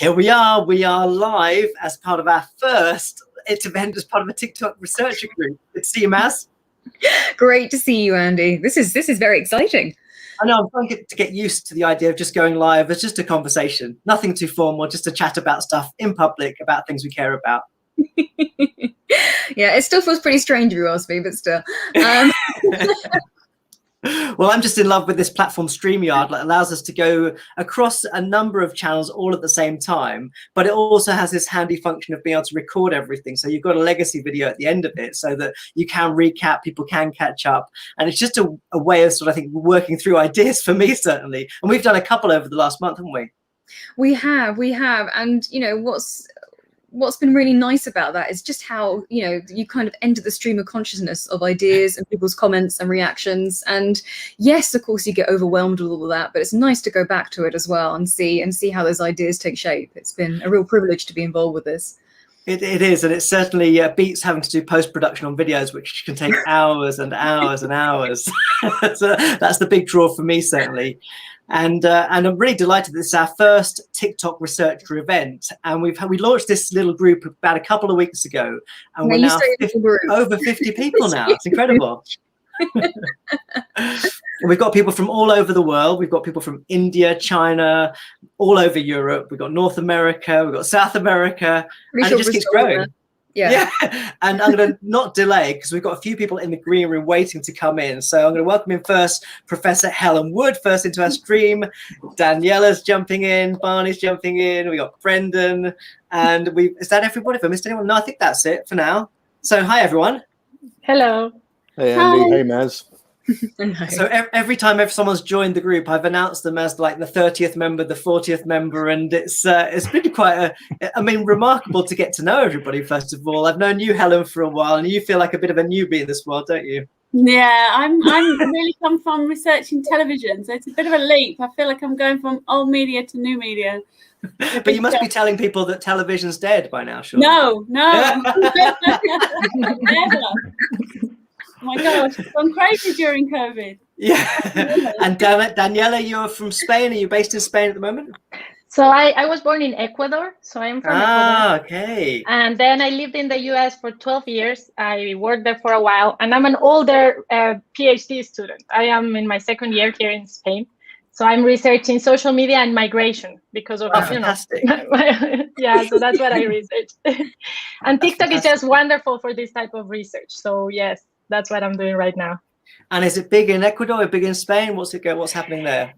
Here we are. We are live as part of our first event as part of a TikTok researcher group. Good to see you, Maz. Great to see you, Andy. This is very exciting. I know, I'm trying to get used to the idea of just going live as just a conversation, nothing too formal, just to chat about stuff in public, about things we care about. Yeah, it still feels pretty strange if you ask me, but still. Well, I'm just in love with this platform StreamYard that allows us to go across a number of channels all at the same time, but it also has this handy function of being able to record everything. So you've got a legacy video at the end of it so that you can recap, people can catch up. And it's just a way of sort of, I think, working through ideas for me, certainly. And we've done a couple over the last month, haven't we? We have. And, you know, what's been really nice about that is just how, you know, you kind of enter the stream of consciousness of ideas and people's comments and reactions. And yes, of course, you get overwhelmed with all of that, but it's nice to go back to it as well and see how those ideas take shape. It's been a real privilege to be involved with this. It is, and it certainly beats having to do post-production on videos, which can take hours and hours and hours. So that's the big draw for me, certainly. And I'm really delighted this is our first TikTok researcher event, and we launched this little group about a couple of weeks ago, and we're now over 50 people now. It's incredible. We've got people from all over the world. We've got people from India, China, all over Europe. We've got North America. We've got South America, and it just keeps growing. Yeah. And I'm going to not delay because we've got a few people in the green room waiting to come in. So I'm going to welcome in first Professor Helen Wood first into our stream. Daniela's jumping in. Barney's jumping in. We got Brendan. And is that everybody? If I missed anyone? No, I think that's it for now. So hi, everyone. Hello. Hey, Andy. Hi. Hey, Maz. So every time someone's joined the group, I've announced them as like the 30th member, the 40th member, and it's been quite remarkable to get to know everybody. First of all, I've known you, Helen, for a while, and you feel like a bit of a newbie in this world, don't you? Yeah, I'm really come from researching television, so it's a bit of a leap. I feel like I'm going from old media to new media. But you must be telling people that television's dead by now, sure? No. Never. Oh my gosh, it's gone crazy during COVID. Yeah. And Daniela, you're from Spain. Are you based in Spain at the moment? So I was born in Ecuador, so I'm from Ecuador. Okay. And then I lived in the US for 12 years. I worked there for a while, and I'm an older PhD student. I am in my second year here in Spain. So I'm researching social media and migration because of, fantastic. Yeah, so that's what I researched. And TikTok is just wonderful for this type of research. So yes, that's what I'm doing right now. And is it big in Ecuador or big in Spain? What's happening there?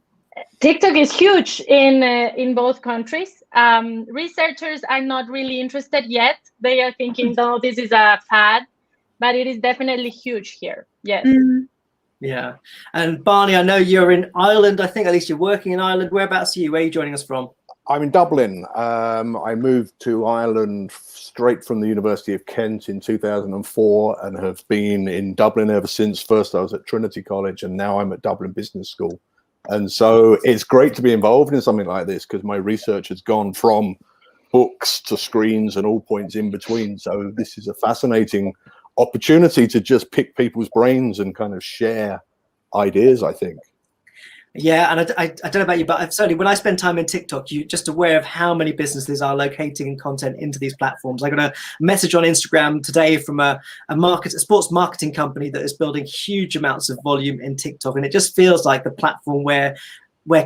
TikTok is huge in both countries. Researchers are not really interested yet. They are thinking, no, this is a fad, but it is definitely huge here. Yes. Mm. Yeah. And Barney, I know you're in Ireland. I think at least you're working in Ireland. Whereabouts are you? Where are you joining us from? I'm in Dublin. I moved to Ireland straight from the University of Kent in 2004 and have been in Dublin ever since. First I was at Trinity College and now I'm at Dublin Business School. And so it's great to be involved in something like this because my research has gone from books to screens and all points in between. So this is a fascinating opportunity to just pick people's brains and kind of share ideas, I think. Yeah, and I don't know about you, but certainly when I spend time in TikTok, you're just aware of how many businesses are locating content into these platforms. I got a message on Instagram today from a sports marketing company that is building huge amounts of volume in TikTok, and it just feels like the platform where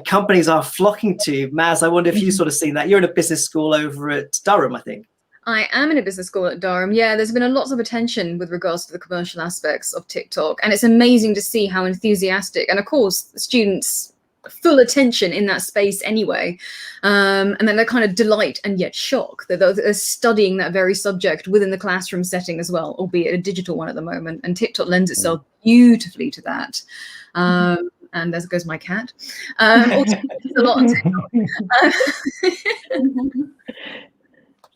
companies are flocking to. Maz, I wonder if you sort of seen that. You're in a business school over at Durham, I think. I am in a business school at Durham. Yeah, there's been a lot of attention with regards to the commercial aspects of TikTok. And it's amazing to see how enthusiastic, and of course, students full attention in that space anyway. And then they're kind of delight and yet shock that they're studying that very subject within the classroom setting as well, albeit a digital one at the moment. And TikTok lends itself beautifully to that. And there goes my cat. Also, a lot on TikTok.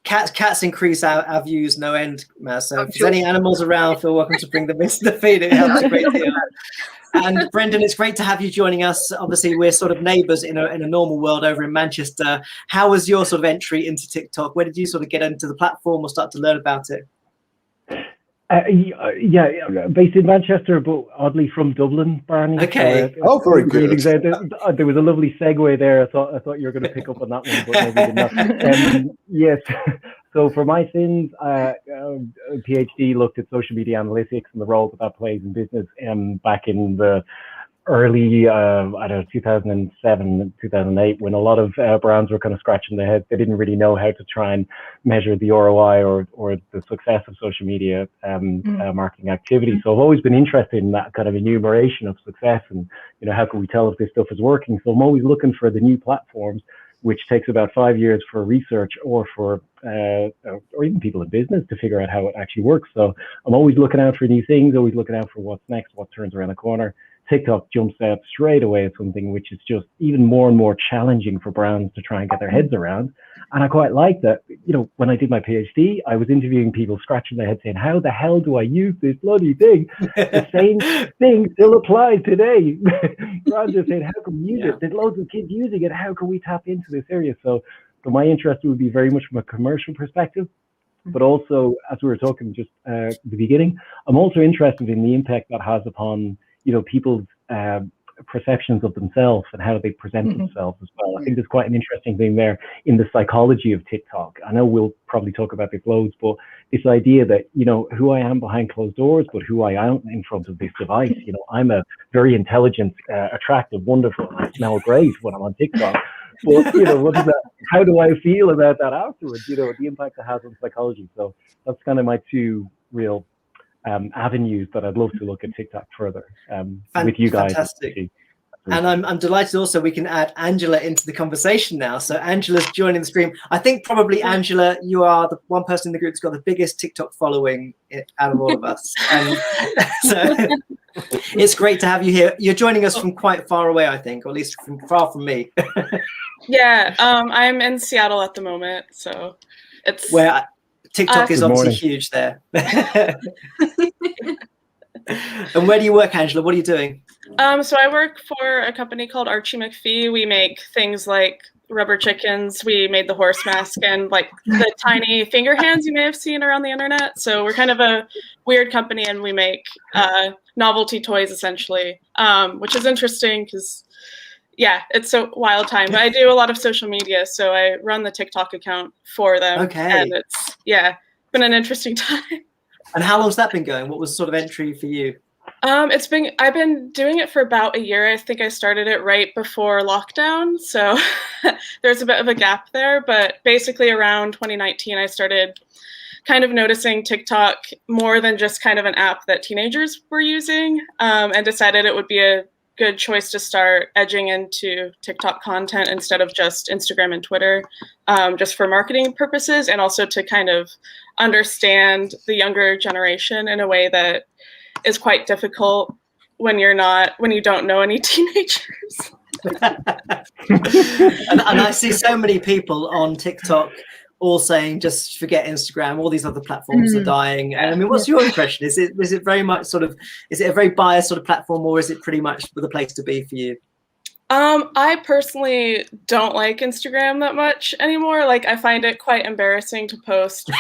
Cats increase our views no end, Maz. So if there's any animals around, feel welcome to bring them into the feed. It helps a great deal. And Brendan, it's great to have you joining us. Obviously, we're sort of neighbours in a normal world over in Manchester. How was your sort of entry into TikTok? Where did you sort of get into the platform or start to learn about it? Yeah, based in Manchester, but oddly from Dublin, Barney. Okay. Oh, very good. There was a lovely segue there. I thought you were going to pick up on that one, but maybe did not. Yes. So for my sins, PhD looked at social media analytics and the role that plays in business. Back in the early, 2007, 2008, when a lot of brands were kind of scratching their heads. They didn't really know how to try and measure the ROI or the success of social media marketing activity. So I've always been interested in that kind of enumeration of success and, how can we tell if this stuff is working? So I'm always looking for the new platforms, which takes about 5 years for research or for or even people in business to figure out how it actually works. So I'm always looking out for new things, always looking out for what's next, what turns around the corner. TikTok jumps out straight away as something which is just even more and more challenging for brands to try and get their heads around. And I quite like that, when I did my PhD, I was interviewing people scratching their heads saying, how the hell do I use this bloody thing? The same thing still applies today. Brands are saying, how can we use it? There's loads of kids using it. How can we tap into this area? So my interest would be very much from a commercial perspective. But also, as we were talking just at the beginning, I'm also interested in the impact that has upon people's perceptions of themselves and how they present themselves as well. I think there's quite an interesting thing there in the psychology of TikTok. I know we'll probably talk about this loads, but this idea that, who I am behind closed doors, but who I am in front of this device. I'm a very intelligent, attractive, wonderful, I smell great when I'm on TikTok. But, what is that? How do I feel about that afterwards? The impact it has on psychology. So that's kind of my two real avenues that I'd love to look at TikTok further with you guys. Fantastic. And I'm delighted also we can add Angela into the conversation now. So Angela's joining the stream. I think probably, Angela, you are the one person in the group who's got the biggest TikTok following out of all of us. And so it's great to have you here. You're joining us from quite far away, I think, or at least far from me. Yeah, I'm in Seattle at the moment, so it's where TikTok is obviously morning. huge there. And where do you work, Angela? What are you doing? So I work for a company called Archie McPhee. We make things like rubber chickens. We made the horse mask and like the tiny finger hands you may have seen around the internet. So we're kind of a weird company, and we make novelty toys essentially, which is interesting because it's a wild time. But I do a lot of social media, so I run the TikTok account for them. Okay. And it's been an interesting time. And how long's that been going? What was the sort of entry for you? I've been doing it for about a year. I think I started it right before lockdown, so there's a bit of a gap there. But basically around 2019, I started kind of noticing TikTok more than just kind of an app that teenagers were using, and decided it would be a good choice to start edging into TikTok content instead of just Instagram and Twitter, just for marketing purposes, and also to kind of understand the younger generation in a way that is quite difficult when you don't know any teenagers. and I see so many people on TikTok all saying just forget Instagram, all these other platforms are dying. And I mean, what's your impression? Is it very much is it a very biased sort of platform, or is it pretty much the place to be for you? I personally don't like Instagram that much anymore. Like, I find it quite embarrassing to post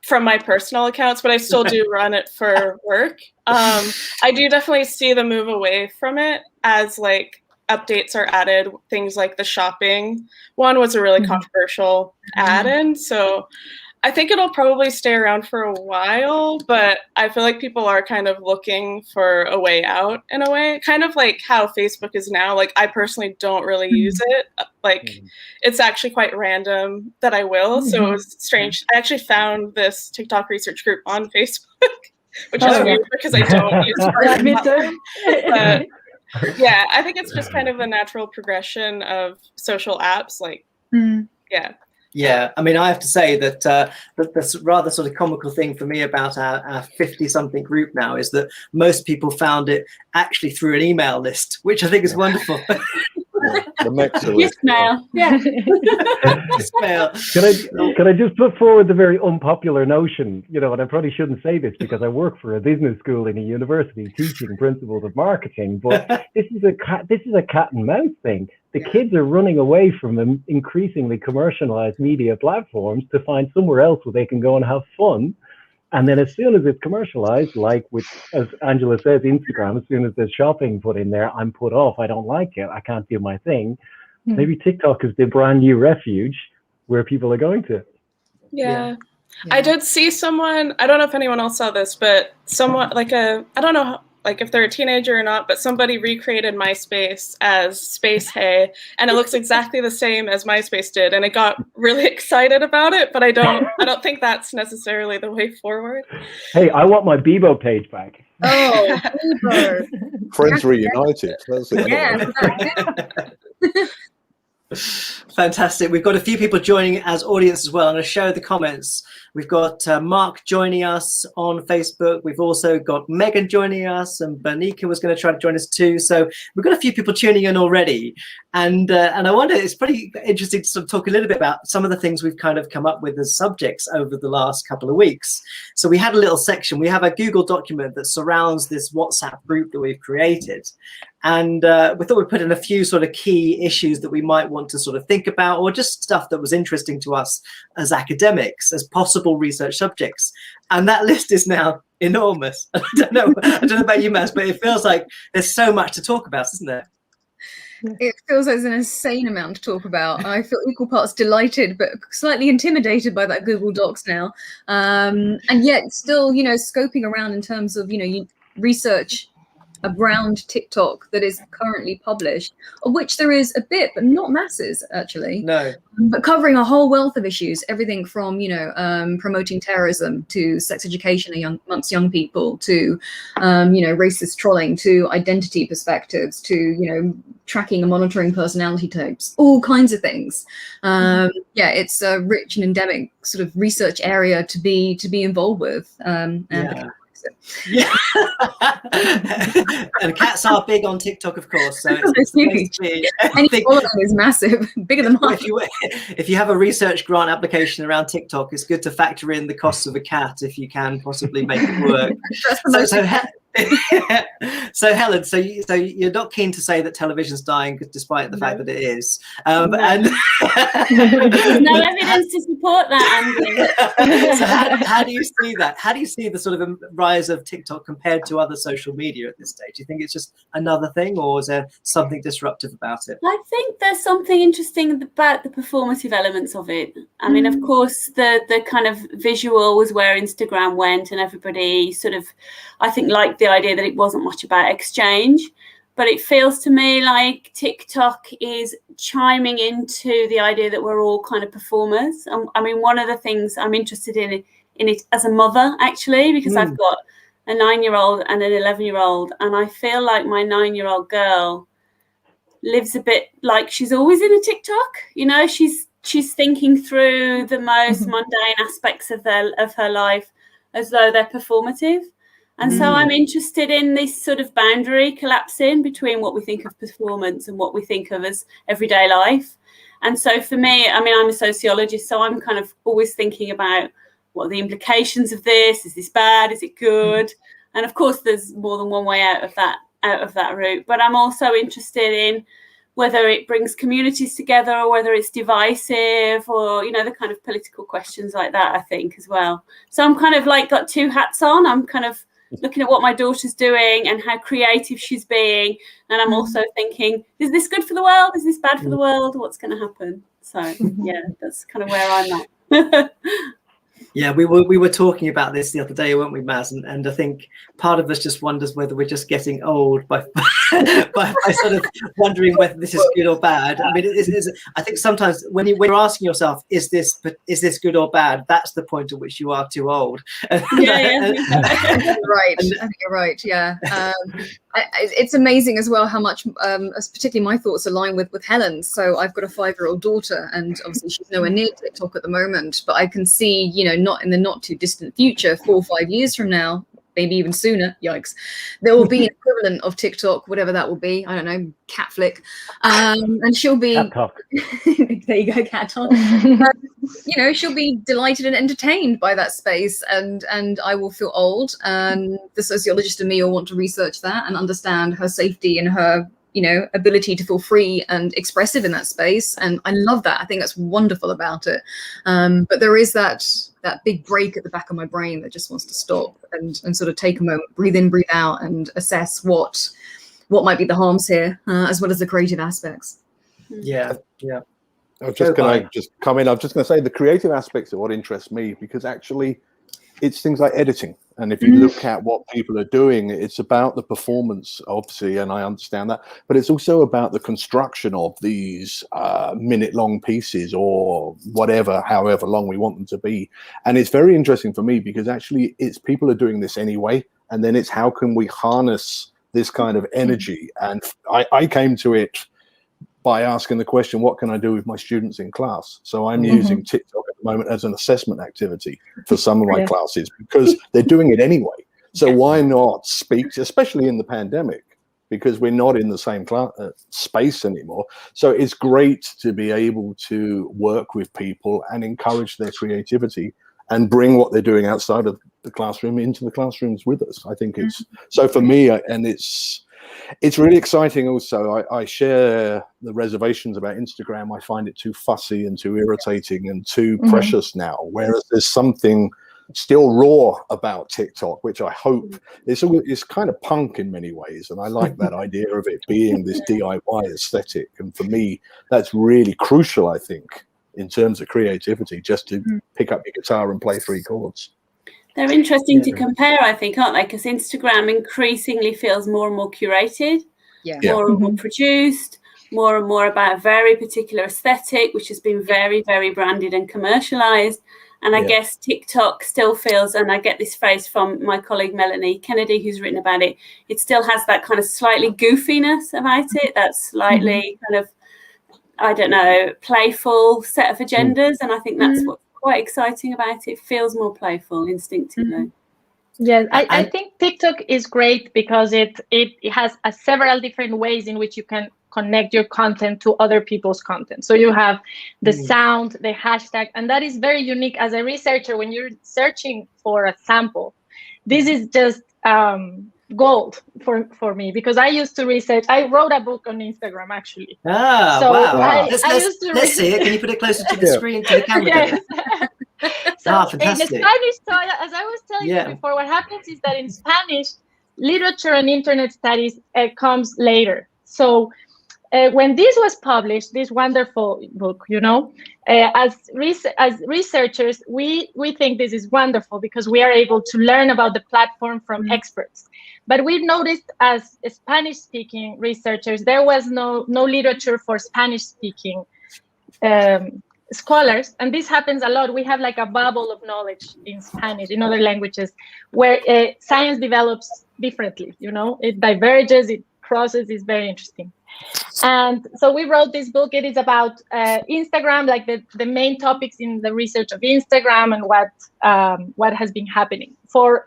from my personal accounts, but I still do run it for work. I do definitely see the move away from it as like updates are added. Things like the shopping one was a really controversial add-in. So I think it'll probably stay around for a while, but I feel like people are kind of looking for a way out in a way, kind of like how Facebook is now. Like, I personally don't really use it. Like, it's actually quite random that I will. So it was strange. I actually found this TikTok research group on Facebook, which is weird because I don't use it. But yeah, I think it's just kind of a natural progression of social apps. Like, Yeah, I mean, I have to say that the rather sort of comical thing for me about our 50-something group now is that most people found it actually through an email list, which I think is wonderful. The next Mail. Yeah. Can I just put forward the very unpopular notion, and I probably shouldn't say this because I work for a business school in a university teaching principles of marketing, but this is a cat and mouse thing. The kids are running away from increasingly commercialized media platforms to find somewhere else where they can go and have fun. And then as soon as it's commercialized, like with, as Angela says, Instagram, as soon as there's shopping put in there, I'm put off. I don't like it. I can't do my thing. Maybe TikTok is the brand new refuge where people are going to. Yeah. I did see someone, I don't know if anyone else saw this, but someone like I don't know like if they're a teenager or not, but somebody recreated MySpace as Space Hey, and it looks exactly the same as MySpace did, and I got really excited about it, but I don't think that's necessarily the way forward. Hey, I want my Bebo page back. Oh, Bebo. Friends reunited. That's it. Yeah. Fantastic. We've got a few people joining as audience as well. I'm going to show the comments. We've got Mark joining us on Facebook. We've also got Megan joining us, and Bernika was going to try to join us too. So we've got a few people tuning in already. And I wonder, it's pretty interesting to sort of talk a little bit about some of the things we've kind of come up with as subjects over the last couple of weeks. So we had a little section. We have a Google document that surrounds this WhatsApp group that we've created. And we thought we'd put in a few sort of key issues that we might want to sort of think about, or just stuff that was interesting to us as academics, as possible research subjects. And that list is now enormous. I don't know about you, Maz, but it feels like there's so much to talk about, isn't there? It feels like there's an insane amount to talk about. I feel equal parts delighted, but slightly intimidated by that Google Docs now. And yet still, scoping around in terms of, research around TikTok that is currently published, of which there is a bit, but not masses, actually. No. But covering a whole wealth of issues, everything from, promoting terrorism to sex education amongst young people to, racist trolling to identity perspectives to, tracking and monitoring personality types, all kinds of things. It's a rich and endemic sort of research area to be involved with. Yeah. And cats are big on TikTok, of course. So it's huge. Any following is massive, bigger than mine. If you have a research grant application around TikTok, it's good to factor in the costs of a cat if you can possibly make it work. So Helen, so you're not keen to say that television's dying despite the fact that it is. And there's no evidence to support that, Andy. So how do you see that? How do you see the sort of rise of TikTok compared to other social media at this stage? Do you think it's just another thing, or is there something disruptive about it? I think there's something interesting about the performative elements of it. I mean, of course, the kind of visual was where Instagram went, and everybody sort of, I think, liked the idea that it wasn't much about exchange, but it feels to me like TikTok is chiming into the idea that we're all kind of performers. I mean, one of the things I'm interested in it as a mother, actually, because I've got a 9-year-old and an 11-year-old, and I feel like my 9-year-old girl lives a bit like she's always in a TikTok. She's thinking through the most mundane aspects of her life as though they're performative. And so I'm interested in this sort of boundary collapsing between what we think of performance and what we think of as everyday life. And so for me, I mean, I'm a sociologist, so I'm kind of always thinking about what are the implications of this? Is this bad? Is it good? And of course, there's more than one way out of that route. But I'm also interested in whether it brings communities together or whether it's divisive, or, the kind of political questions like that, I think, as well. So I'm kind of like got two hats on. I'm kind of looking at what my daughter's doing and how creative she's being. And I'm also thinking, is this good for the world? Is this bad for the world? What's going to happen? So, yeah, that's kind of where I'm at. Yeah, we were talking about this the other day, weren't we, Maz? And I think part of us just wonders whether we're just getting old by sort of wondering whether this is good or bad. I mean, I think sometimes when you're asking yourself, is this good or bad? That's the point at which you are too old. Yeah. Right. I think you're right. Yeah. It's amazing as well how much, particularly my thoughts align with Helen's. So I've got a 5-year-old daughter, and obviously she's nowhere near TikTok at the moment, but I can see, not in the not too distant future, 4 or 5 years from now, maybe even sooner, yikes, there will be an equivalent of TikTok, whatever that will be. I don't know, cat flick. And she'll be, there you go, cat talk. She'll be delighted and entertained by that space, and I will feel old. And the sociologist in me will want to research that and understand her safety and her ability to feel free and expressive in that space. And I love that. I think that's wonderful about it. But there is that big break at the back of my brain that just wants to stop and sort of take a moment, breathe in, breathe out, and assess what might be the harms here, as well as the creative aspects. Yeah. I was just going to come in. I was just going to say the creative aspects are what interests me, because actually it's things like editing. And if you look at what people are doing, it's about the performance, obviously, and I understand that, but it's also about the construction of these minute-long pieces or whatever, however long we want them to be. And it's very interesting for me because actually it's people are doing this anyway, and then it's how can we harness this kind of energy. And I came to it by asking the question, what can I do with my students in class? So I'm using TikTok at the moment as an assessment activity for some of my classes because they're doing it anyway. So why not speak, especially in the pandemic, because we're not in the same space anymore. So it's great to be able to work with people and encourage their creativity and bring what they're doing outside of the classroom into the classrooms with us. I think it's, so for me, and it's really exciting also. I share the reservations about Instagram. I find it too fussy and too irritating and too precious now, whereas there's something still raw about TikTok, which I hope is kind of punk in many ways. And I like that idea of it being this DIY aesthetic. And for me, that's really crucial, I think, in terms of creativity, just to pick up your guitar and play 3 chords. They're interesting to compare, I think, aren't they? Because Instagram increasingly feels more and more curated, more and more produced, more and more about a very particular aesthetic, which has been very, very branded and commercialized. And I guess TikTok still feels, and I get this phrase from my colleague Melanie Kennedy, who's written about it, it still has that kind of slightly goofiness about it, that slightly kind of, I don't know, playful set of agendas. And I think that's what's quite exciting about it. It feels more playful instinctively. Yes, I think TikTok is great because it has several different ways in which you can connect your content to other people's content. So you have the sound, the hashtag, and that is very unique. As a researcher, when you're searching for a sample, this is just gold for me, because I used to research. I wrote a book on Instagram, actually. Ah, so wow. Let's see it. Can you put it closer to the screen, to the camera? Yes. So fantastic. in Spanish, so as I was telling you before, what happens is that in Spanish, literature and internet studies comes later. So when this was published, this wonderful book, as researchers, we think this is wonderful because we are able to learn about the platform from experts. But we've noticed as Spanish-speaking researchers, there was no literature for Spanish-speaking scholars, and this happens a lot. We have like a bubble of knowledge in Spanish, in other languages, where science develops differently. It diverges, it crosses. Is very interesting. And so we wrote this book. It is about Instagram, like the main topics in the research of Instagram and what has been happening for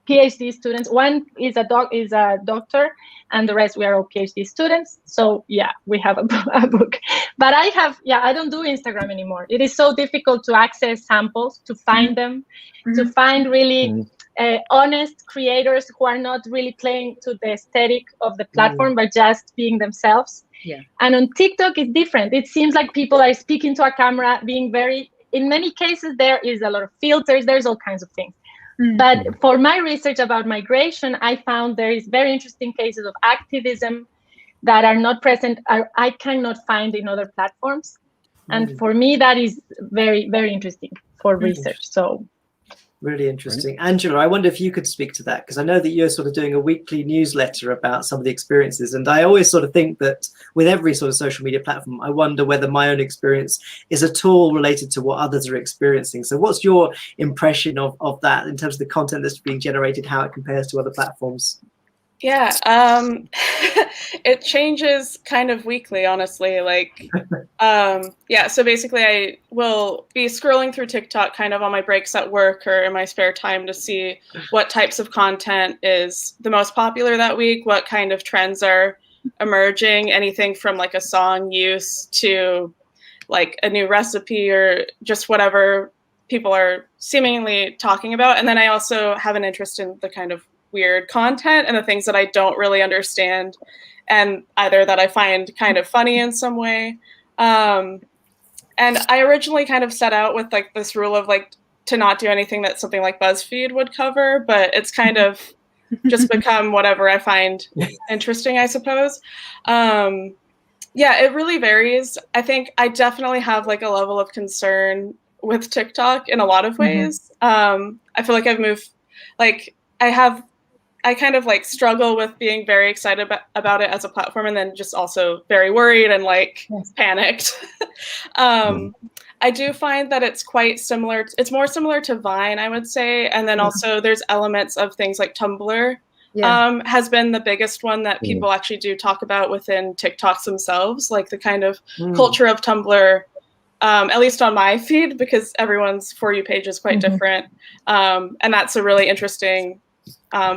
PhD students. One is a doctor, and the rest we are all PhD students. So yeah, we have a book. But I don't do Instagram anymore. It is so difficult to access samples, to find them, to find really honest creators who are not really playing to the aesthetic of the platform, but just being themselves. Yeah. And on TikTok, it's different. It seems like people are speaking to a camera, being in many cases, there is a lot of filters. There's all kinds of things. But for my research about migration, I found there is very interesting cases of activism that are not present, I cannot find in other platforms. And for me, that is very, very interesting for research. So really interesting. Angela, I wonder if you could speak to that, because I know that you're sort of doing a weekly newsletter about some of the experiences. And I always sort of think that with every sort of social media platform, I wonder whether my own experience is at all related to what others are experiencing. So what's your impression of that in terms of the content that's being generated, how it compares to other platforms? Yeah, it changes kind of weekly, honestly. Like, so basically I will be scrolling through TikTok kind of on my breaks at work or in my spare time to see what types of content is the most popular that week, what kind of trends are emerging, anything from like a song use to like a new recipe or just whatever people are seemingly talking about. And then I also have an interest in the kind of weird content and the things that I don't really understand, and either that I find kind of funny in some way. And I originally kind of set out with like this rule of like to not do anything that something like BuzzFeed would cover, but it's kind of just become whatever I find interesting, I suppose. Yeah, it really varies. I think I definitely have like a level of concern with TikTok in a lot of ways. I feel like I've moved, like I kind of like struggle with being very excited about it as a platform, and then just also very worried and like panicked. I do find that it's quite similar. It's more similar to Vine, I would say. And then also there's elements of things like Tumblr has been the biggest one that people actually do talk about within TikToks themselves, like the kind of culture of Tumblr, at least on my feed, because everyone's For You page is quite different. And that's a really interesting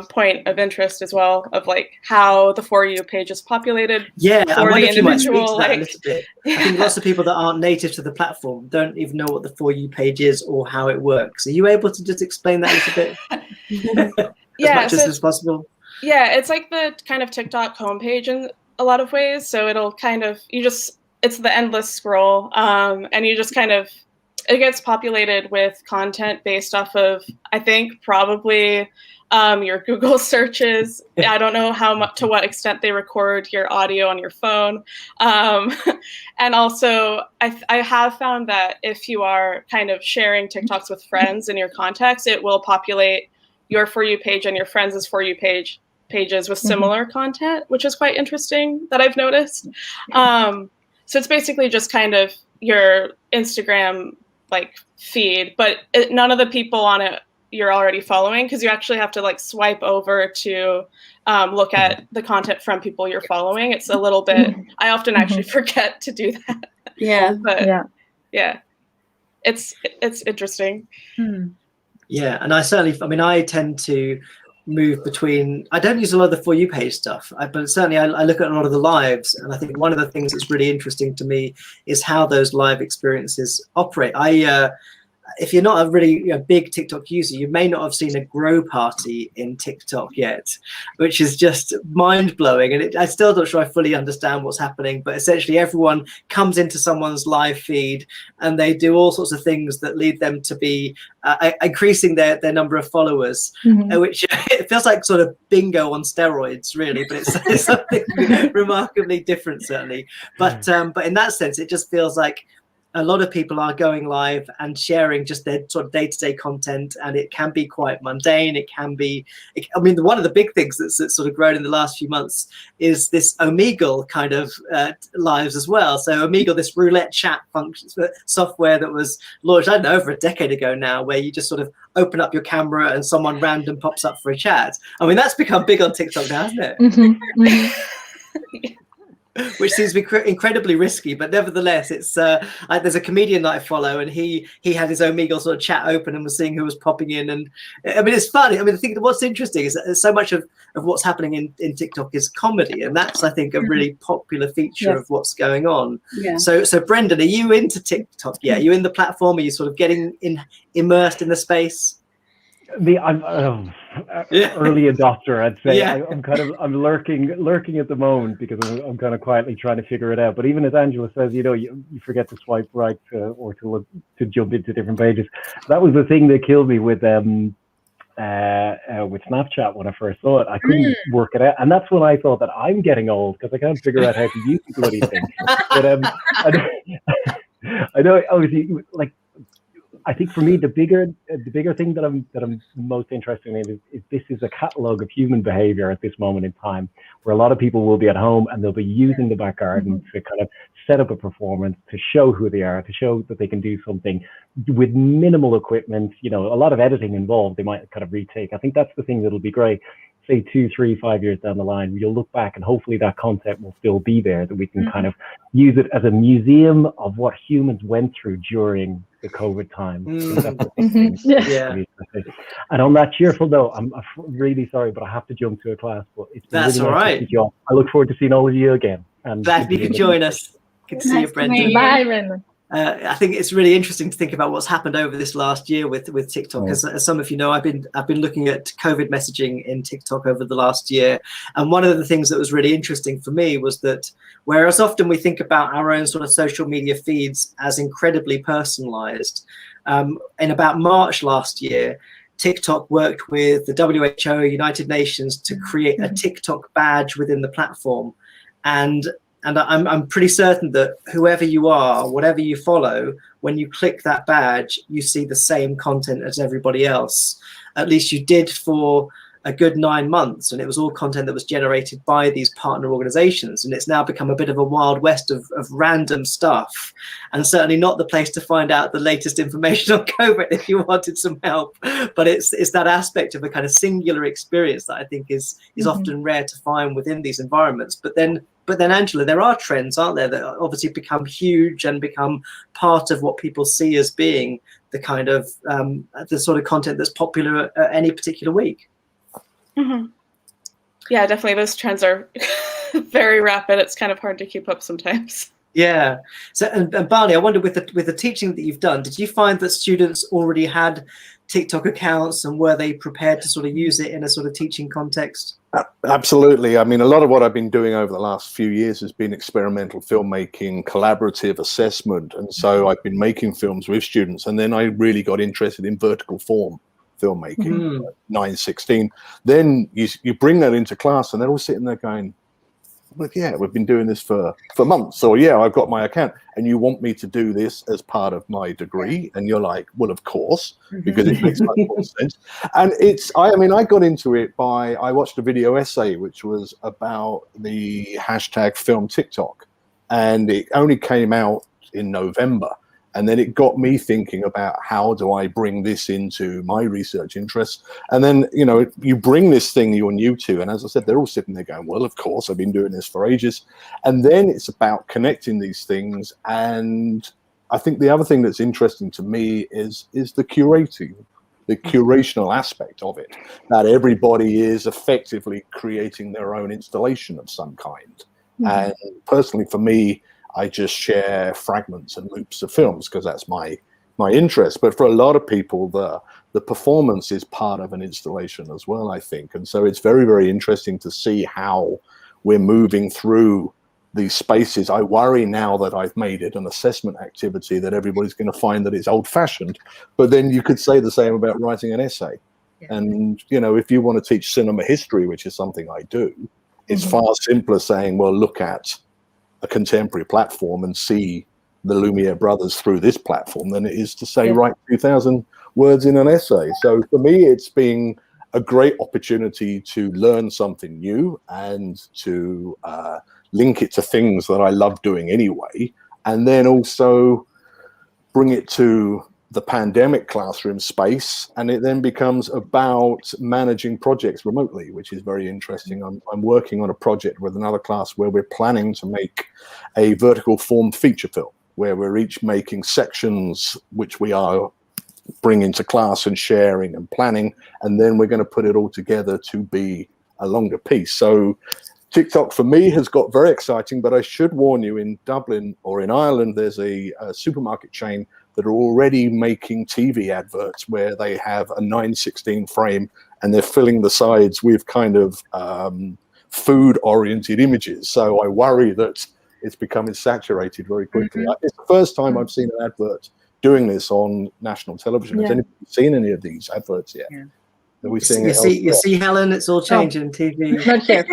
point of interest as well, of like how the For You page is populated. Yeah, I wonder if you might speak to that like, a little bit. I think lots of people that aren't native to the platform don't even know what the For You page is or how it works. Are you able to just explain that a little bit? As much as possible? Yeah, it's like the kind of TikTok homepage in a lot of ways. So it'll kind of, it's the endless scroll, and you just kind of, it gets populated with content based off of, I think, probably your Google searches. I don't know how much, to what extent they record your audio on your phone. And also, I have found that if you are kind of sharing TikToks with friends in your contacts, it will populate your For You page and your friends' For You pages with similar content, which is quite interesting that I've noticed. So it's basically just kind of your Instagram like feed, but none of the people on it you're already following, because you actually have to like swipe over to look at the content from people you're following. It's a little bit, I often actually forget to do that. Yeah. But yeah, it's interesting. Yeah, and I tend to move between, I don't use a lot of the For You page stuff, but certainly I look at a lot of the lives, and I think one of the things that's really interesting to me is how those live experiences operate. If you're not a really big TikTok user, you may not have seen a grow party in TikTok yet, which is just mind-blowing. And I'm still not sure I fully understand what's happening, but essentially everyone comes into someone's live feed and they do all sorts of things that lead them to be increasing their number of followers, which it feels like sort of bingo on steroids, really, but it's something remarkably different, certainly. But in that sense, it just feels like a lot of people are going live and sharing just their sort of day-to-day content, and it can be quite mundane. It can be, one of the big things that's sort of grown in the last few months is this Omegle kind of lives as well. So Omegle, this roulette chat function software that was launched, I don't know, over a decade ago now, where you just sort of open up your camera and someone random pops up for a chat. That's become big on TikTok now, hasn't it? Which seems to be incredibly risky, but nevertheless, it's there's a comedian that I follow, and he had his Omegle sort of chat open and was seeing who was popping in, and it's funny. I think what's interesting is that so much of what's happening in TikTok is comedy, and that's, I think, a really popular feature of what's going on. Yeah. So Brendan, are you into TikTok? Yeah, are you in the platform? Are you sort of getting immersed in the space? I'm early adopter, I'd say. I'm lurking at the moment, because I'm kind of quietly trying to figure it out. But even as Angela says, you forget to swipe right or to look to jump into different pages. That was the thing that killed me with Snapchat when I first saw it. I couldn't work it out, and that's when I thought that I'm getting old, because I can't figure out how to use the bloody thing. But I know, obviously, like, I think for me, the bigger thing that I'm most interested in is this is a catalogue of human behavior at this moment in time, where a lot of people will be at home and they'll be using the back garden to kind of set up a performance, to show who they are, to show that they can do something with minimal equipment, a lot of editing involved. They might kind of retake. I think that's the thing that'll be great. Say 2, 3, 5 years down the line, you'll look back and hopefully that content will still be there, that we can kind of use it as a museum of what humans went through during the COVID time. And on that cheerful note, I'm really sorry, but I have to jump to a class. But it's that's really all right. I look forward to seeing all of you again. And glad you can join us. Good to see you, Brendan. Bye, Brendan. I think it's really interesting to think about what's happened over this last year with TikTok. As some of you know, I've been looking at COVID messaging in TikTok over the last year, and one of the things that was really interesting for me was that whereas often we think about our own sort of social media feeds as incredibly personalized, in about March last year, TikTok worked with the WHO, United Nations, to create a TikTok badge within the platform, and I'm pretty certain that whoever you are, whatever you follow, when you click that badge, you see the same content as everybody else. At least you did for a good 9 months, and it was all content that was generated by these partner organizations. And it's now become a bit of a wild west of random stuff, and certainly not the place to find out the latest information on COVID if you wanted some help. But it's that aspect of a kind of singular experience that I think is often rare to find within these environments. But then, Angela, there are trends, aren't there, that obviously become huge and become part of what people see as being the kind of the sort of content that's popular any particular week. Mm-hmm. Yeah, definitely. Those trends are very rapid. It's kind of hard to keep up sometimes. Yeah. So, and Barney, I wonder, with the teaching that you've done, did you find that students already had TikTok accounts, and were they prepared to sort of use it in a sort of teaching context? Absolutely. I mean, a lot of what I've been doing over the last few years has been experimental filmmaking, collaborative assessment. And so I've been making films with students, and then I really got interested in vertical form filmmaking, 9/16. Then you bring that into class, and they're all sitting there going, well, yeah, we've been doing this for months. Or, yeah, I've got my account, and you want me to do this as part of my degree? And you're like, well, of course, because it makes much more sense. And I got into it I watched a video essay, which was about the hashtag film TikTok. And it only came out in November. And then it got me thinking about, how do I bring this into my research interests? And then, you bring this thing you're new to. And as I said, they're all sitting there going, well, of course, I've been doing this for ages. And then it's about connecting these things. And I think the other thing that's interesting to me is the curating, the curational aspect of it, that everybody is effectively creating their own installation of some kind. And personally, for me, I just share fragments and loops of films because that's my interest. But for a lot of people, the performance is part of an installation as well, I think. And so it's very, very interesting to see how we're moving through these spaces. I worry now that I've made it an assessment activity that everybody's going to find that it's old-fashioned. But then you could say the same about writing an essay. Yeah. And, if you want to teach cinema history, which is something I do, it's far simpler saying, well, look at a contemporary platform and see the Lumiere brothers through this platform than it is to say, write 2,000 words in an essay. So for me, it's been a great opportunity to learn something new and to link it to things that I love doing anyway, and then also bring it to the pandemic classroom space, and it then becomes about managing projects remotely, which is very interesting. I'm working on a project with another class where we're planning to make a vertical form feature film, where we're each making sections which we are bringing to class and sharing and planning, and then we're going to put it all together to be a longer piece. So TikTok for me has got very exciting, but I should warn you, in Dublin or in Ireland, there's a supermarket chain that are already making TV adverts where they have a 9/16 frame and they're filling the sides with kind of food-oriented images. So I worry that it's becoming saturated very quickly. It's the first time I've seen an advert doing this on national television. Has anybody seen any of these adverts yet? Yeah. You see, Helen, it's all changing TV. Not here.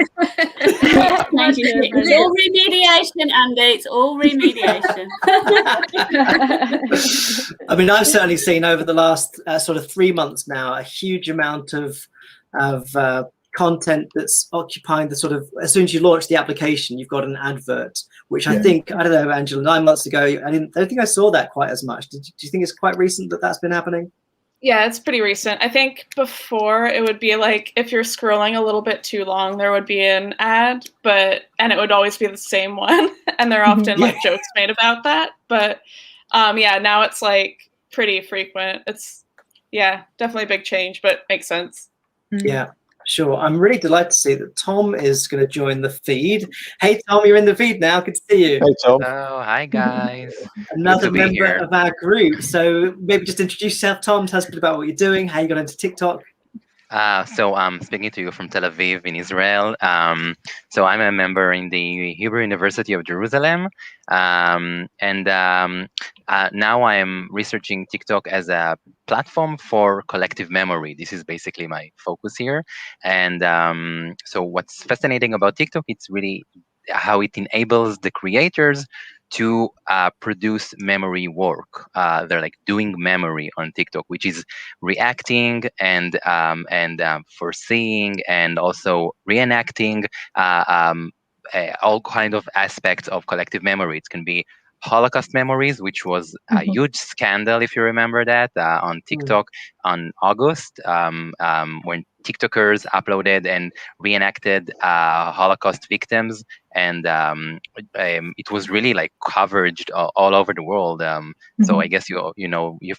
It's all remediation, Andy. It's all remediation. I mean, I've certainly seen over the last sort of 3 months now a huge amount of content that's occupying the sort of, as soon as you launch the application, you've got an advert, which I think, I don't know, Angela, 9 months ago, I don't think I saw that quite as much. Do you think it's quite recent that that's been happening? Yeah, it's pretty recent. I think before it would be like, if you're scrolling a little bit too long, there would be an ad, and it would always be the same one. And there are often like jokes made about that. But now it's like pretty frequent. It's, definitely a big change, but makes sense. Yeah, Sure. I'm really delighted to see that Tom is going to join the feed. Hey, Tom, you're in the feed now. Good to see you. Hey, Tom. Oh, hi guys. Another to be member here. of our group. So maybe just introduce yourself, Tom. Tell us a bit about what you're doing, how you got into TikTok. So I'm speaking to you from Tel Aviv in Israel. So I'm a member in the Hebrew University of Jerusalem. Now I am researching TikTok as a platform for collective memory. This is basically my focus here. And so what's fascinating about TikTok, it's really how it enables the creators to produce memory work. They're like doing memory on TikTok, which is reacting and foreseeing and also reenacting all kind of aspects of collective memory. It can be Holocaust memories, which was a huge scandal, if you remember that, on TikTok on August, when TikTokers uploaded and reenacted Holocaust victims, and it was really like coverage all over the world. So I guess you're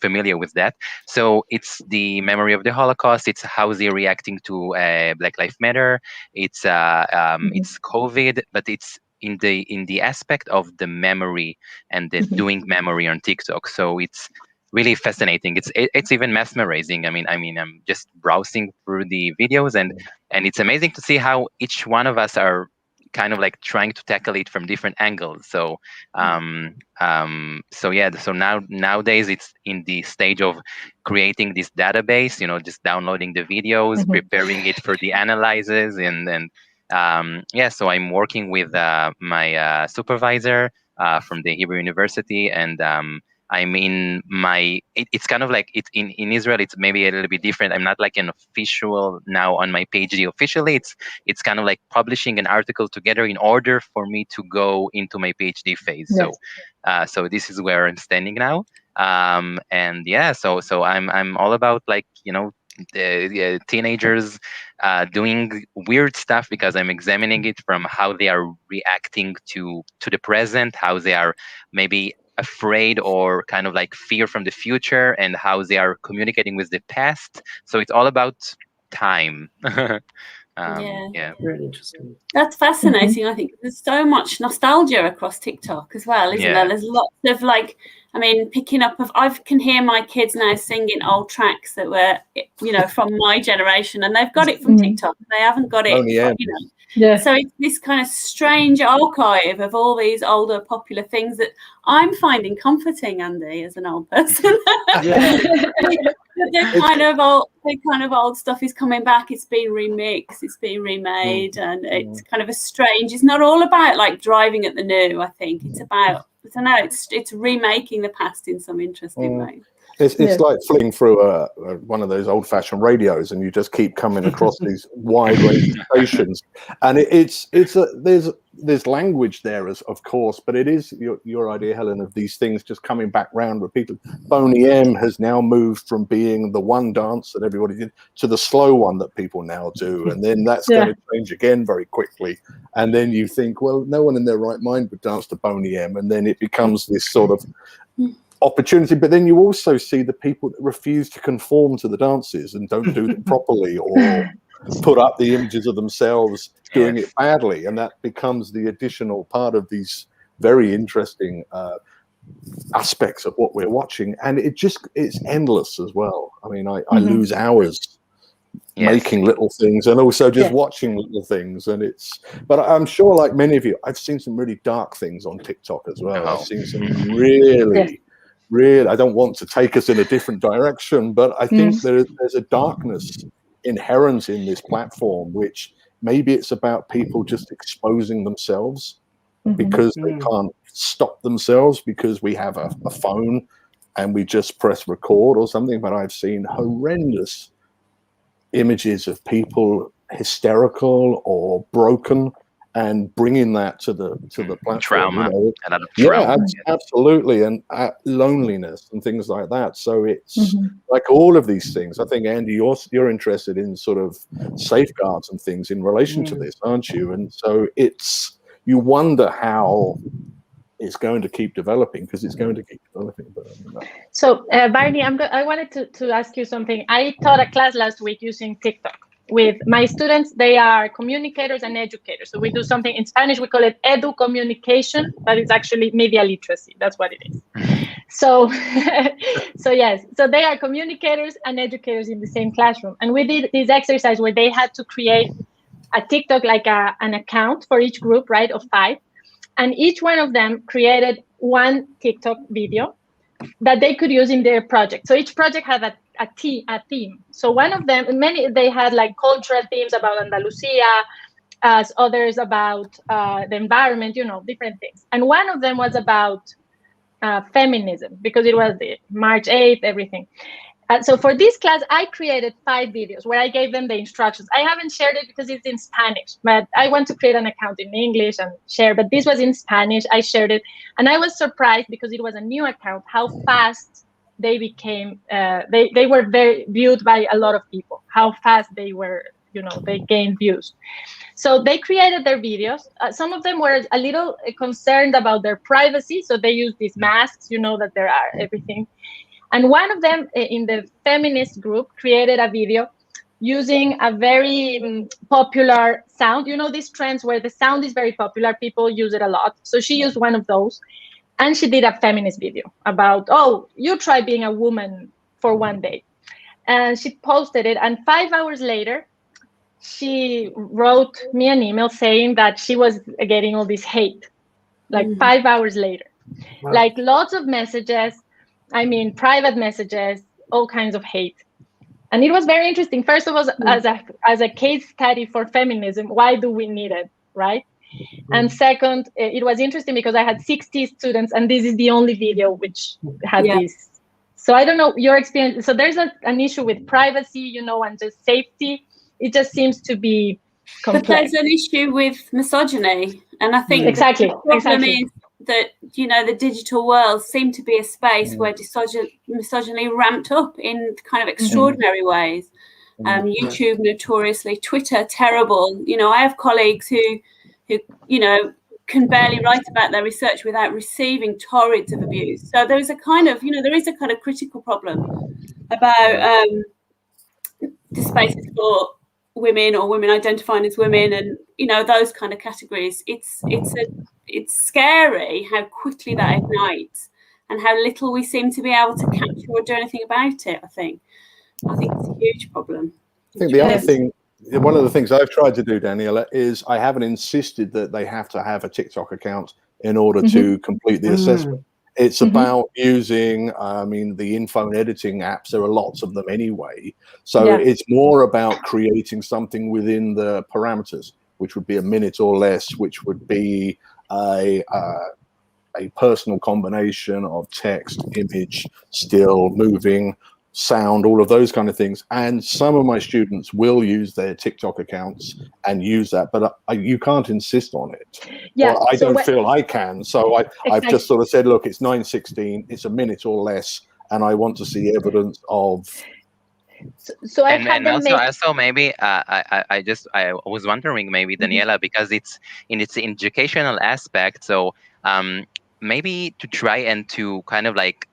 familiar with that. So it's the memory of the Holocaust. It's how they're reacting to Black Lives Matter. It's COVID, but it's in the aspect of the memory and the doing memory on TikTok. So it's really fascinating. It's even mesmerizing. I mean, I'm just browsing through the videos, and it's amazing to see how each one of us are kind of like trying to tackle it from different angles. So so nowadays it's in the stage of creating this database, just downloading the videos, preparing it for the analyzes, and so I'm working with my supervisor from the Hebrew University, and I'm in it's kind of like in Israel, it's maybe a little bit different. I'm not like an official now on my PhD officially. It's kind of like publishing an article together in order for me to go into my PhD phase. Yes. So this is where I'm standing now. So I'm all about like, the teenagers doing weird stuff, because I'm examining it from how they are reacting to the present, how they are maybe afraid or kind of like fear from the future, and how they are communicating with the past. So it's all about time. Really interesting. That's fascinating. I think there's so much nostalgia across TikTok as well, isn't there? There's lots of like, picking up of, I can hear my kids now singing old tracks that were, from my generation, and they've got it from TikTok. They haven't got it, So it's this kind of strange archive of all these older popular things that I'm finding comforting, Andy, as an old person. The kind of old stuff is coming back. It's been remixed, it's been remade, and it's kind of it's not all about like driving at the new. I think it's about, I don't know, it's remaking the past in some interesting way. It's like flicking through one of those old-fashioned radios, and you just keep coming across these wide range of stations. And there's language there, of course, but it is your idea, Helen, of these things just coming back round repeatedly. Boney M has now moved from being the one dance that everybody did to the slow one that people now do, and then that's going to change again very quickly. And then you think, well, no one in their right mind would dance to Boney M, and then it becomes this sort of opportunity. But then you also see the people that refuse to conform to the dances and don't do them properly, or put up the images of themselves doing it badly, and that becomes the additional part of these very interesting aspects of what we're watching. And it's endless as well. I mean, I lose hours making little things, and also just watching little things. And but I'm sure, like many of you, I've seen some really dark things on TikTok as well. I've seen some really, I don't want to take us in a different direction, but I think there's a darkness inherent in this platform, which maybe it's about people just exposing themselves because they can't stop themselves, because we have a phone and we just press record or something. But I've seen horrendous images of people hysterical or broken, and bringing that to the platform. Trauma. Absolutely, and loneliness and things like that. So it's like all of these things. I think, Andy, you're interested in sort of safeguards and things in relation to this, aren't you? And so you wonder how it's going to keep developing, because it's going to keep developing. So, Barney, I wanted to ask you something. I taught a class last week using TikTok. with my students. They are communicators and educators. So we do something in Spanish, we call it edu communication, but it's actually media literacy. That's what it is. So, so yes, so they are communicators and educators in the same classroom. And we did this exercise where they had to create a TikTok, like an account for each group, right, of 5. And each one of them created one TikTok video that they could use in their project. So each project had a theme. So one of them, they had like cultural themes about Andalusia, as others about the environment, you know, different things. And one of them was about feminism, because it was the March 8th, everything. So for this class, I created 5 videos where I gave them the instructions. I haven't shared it because it's in Spanish, but I want to create an account in English and share, but this was in Spanish. I shared it. And I was surprised, because it was a new account, how fast they became, they were very viewed by a lot of people, how fast they were, you know, they gained views. So they created their videos. Some of them were a little concerned about their privacy. So they used these masks, you know, that there are everything. And one of them in the feminist group created a video using a very popular sound. You know, these trends where the sound is very popular, people use it a lot. So she used one of those, and she did a feminist video about, oh, you try being a woman for one day. And she posted it, and 5 hours later, she wrote me an email saying that she was getting all this hate, like 5 hours later. Wow. Like lots of messages, I mean, private messages, all kinds of hate. And it was very interesting. First of all, as a case study for feminism, why do we need it, right? And second, it was interesting because I had 60 students, and this is the only video which had this. So I don't know your experience. So there's an issue with privacy, you know, and just safety. It just seems to be complex. But there's an issue with misogyny. And I think exactly. the problem is that, you know, the digital world seemed to be a space where misogyny ramped up in kind of extraordinary ways. YouTube notoriously, Twitter terrible. You know, I have colleagues who you know, can barely write about their research without receiving torrents of abuse. So there's a kind of, you know, there is a kind of critical problem about the spaces for women or women identifying as women, and you know, those kind of categories. It's scary how quickly that ignites and how little we seem to be able to capture or do anything about it. I think it's a huge problem. I think the other thing, one of the things I've tried to do, Daniela, is I haven't insisted that they have to have a TikTok account in order to complete the assessment. It's about using, I mean, the info and editing apps. There are lots of them anyway. So it's more about creating something within the parameters, which would be a minute or less, which would be a personal combination of text, image, still, moving, sound, all of those kind of things. And some of my students will use their TikTok accounts and use that, but you can't insist on it. Yeah, well, I don't feel I can. So I've just sort of said, look, it's 9:16, it's a minute or less, and I want to see evidence of. So also maybe I was wondering, maybe Daniela, because it's in its educational aspect. So maybe to try and to kind of like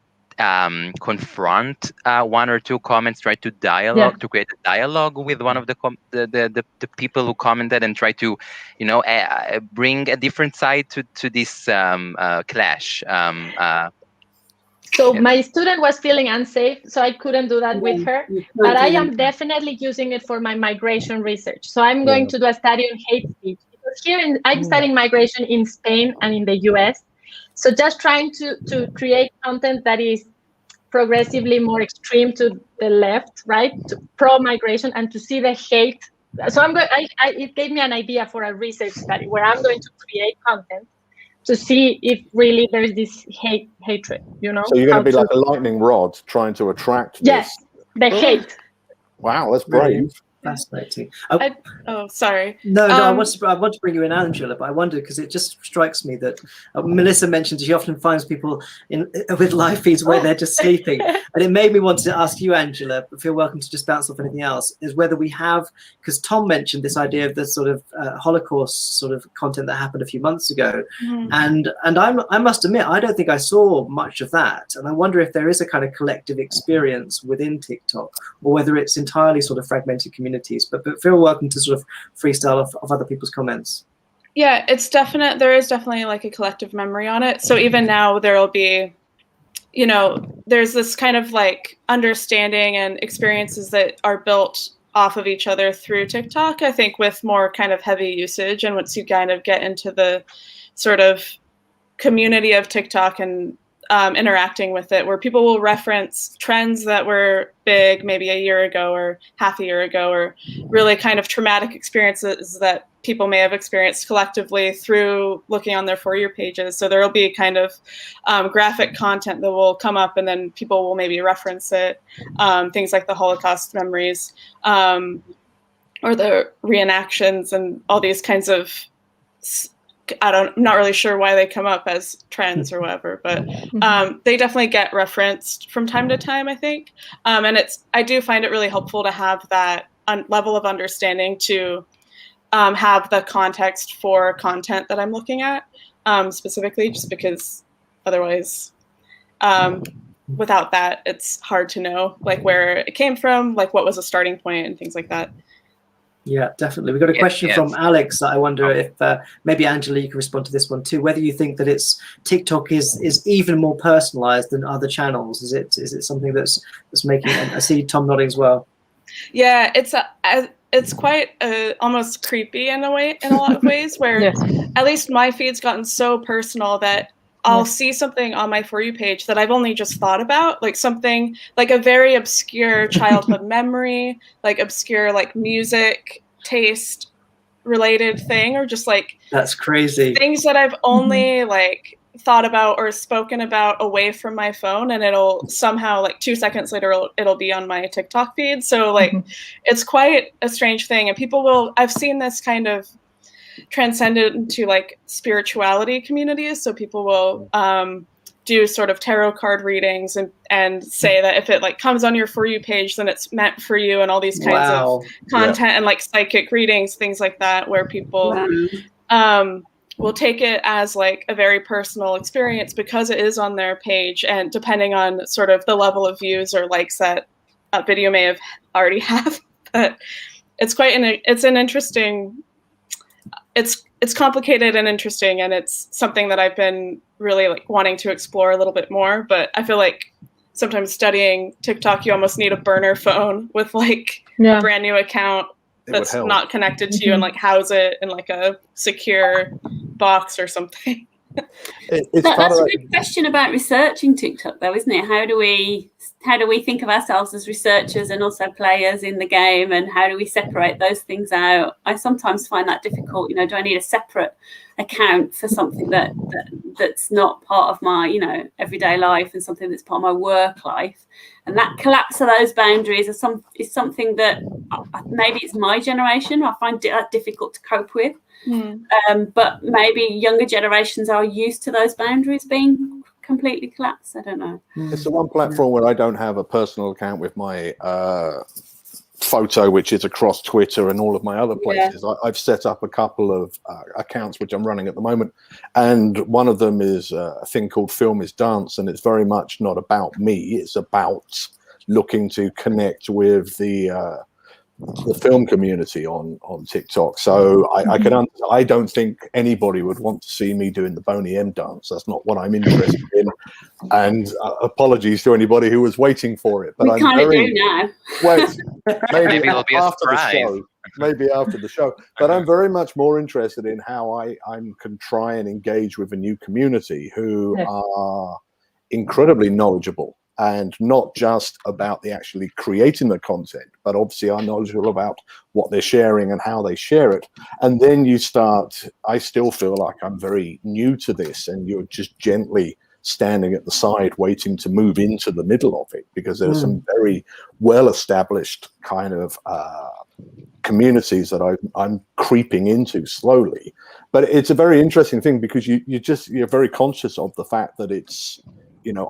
confront one or two comments, try to dialogue, to create a dialogue with one of the people who commented, and try to, you know, bring a different side to this clash. So my student was feeling unsafe, so I couldn't do that with her. But I am definitely using it for my migration research. So I'm going to do a study on hate speech. Because here I'm studying migration in Spain and in the US. So just trying to create content that is progressively more extreme to the left, right? Pro-migration, and to see the hate. So it gave me an idea for a research study where I'm going to create content to see if really there's this hatred, you know? So you're going to be like a lightning rod trying to attract this. Yes, the hate. Wow, that's brave. Fascinating. Sorry. No, I want to bring you in, Angela, but I wondered, because it just strikes me that Melissa mentioned she often finds people with live feeds where they're just sleeping, and it made me want to ask you, Angela, but feel welcome to just bounce off anything else, is whether we have, because Tom mentioned this idea of the sort of Holocaust sort of content that happened a few months ago, and I must admit, I don't think I saw much of that, and I wonder if there is a kind of collective experience within TikTok, or whether it's entirely sort of fragmented community communities. But feel welcome to sort of freestyle of other people's comments. Yeah, there is definitely like a collective memory on it. So even now there'll be, there's this kind of like understanding and experiences that are built off of each other through TikTok, I think, with more kind of heavy usage. And once you kind of get into the sort of community of TikTok and interacting with it, where people will reference trends that were big maybe a year ago or half a year ago, or really kind of traumatic experiences that people may have experienced collectively through looking on their For You pages. So there will be kind of graphic content that will come up, and then people will maybe reference it, things like the Holocaust memories, or the reenactions, and all these kinds of, I'm not really sure why they come up as trends or whatever, but they definitely get referenced from time to time, I think. And I do find it really helpful to have that level of understanding to have the context for content that I'm looking at specifically, just because otherwise, without that, it's hard to know like where it came from, like what was a starting point and things like that. Yeah, definitely. We've got a question from Alex that I wonder if maybe Angela, you can respond to this one too. Whether you think that TikTok is even more personalized than other channels. Is it something that's making? I see Tom nodding as well. Yeah, it's quite almost creepy in a lot of ways. Where Yes. At least my feed's gotten so personal that I'll see something on my For You page that I've only just thought about, like something like a very obscure childhood memory, like obscure like music taste related thing, or just like that's crazy things that I've only like thought about or spoken about away from my phone, and it'll somehow like 2 seconds later it'll be on my TikTok feed. So like it's quite a strange thing, and I've seen this kind of transcended into like spirituality communities. So people will do sort of tarot card readings and say that if it like comes on your For You page, then it's meant for you, and all these kinds of content and like psychic readings, things like that, where people will take it as like a very personal experience because it is on their page, and depending on sort of the level of views or likes that a video may have already have. But it's an interesting. It's complicated and interesting, and it's something that I've been really like wanting to explore a little bit more. But I feel like sometimes studying TikTok, you almost need a burner phone with like a brand new account that's not connected to you, and like house it in like a secure box or something. That's a good question about researching TikTok, though, isn't it? How do we think of ourselves as researchers and also players in the game, and how do we separate those things out? I sometimes find that difficult. Do I need a separate account for something that's not part of my everyday life, and something that's part of my work life? And that collapse of those boundaries is something that maybe it's my generation I find difficult to cope with. But maybe younger generations are used to those boundaries being completely collapsed. I don't know. It's the one platform where I don't have a personal account with my photo, which is across Twitter and all of my other places. I've set up a couple of accounts which I'm running at the moment, and one of them is a thing called Film is Dance, and it's very much not about me. It's about looking to connect with the film community on TikTok. So I don't think anybody would want to see me doing the Boney M dance. That's not what I'm interested in. And apologies to anybody who was waiting for it. But we kind of do now. Wait, maybe it'll be after the surprise. show. Maybe after the show. But I'm very much more interested in how I can try and engage with a new community who are incredibly knowledgeable, and not just about the actually creating the content, but obviously are knowledgeable about what they're sharing and how they share it. And then I still feel like I'm very new to this, and you're just gently standing at the side waiting to move into the middle of it, because there's some very well-established kind of communities that I'm creeping into slowly. But it's a very interesting thing, because you're very conscious of the fact that it's,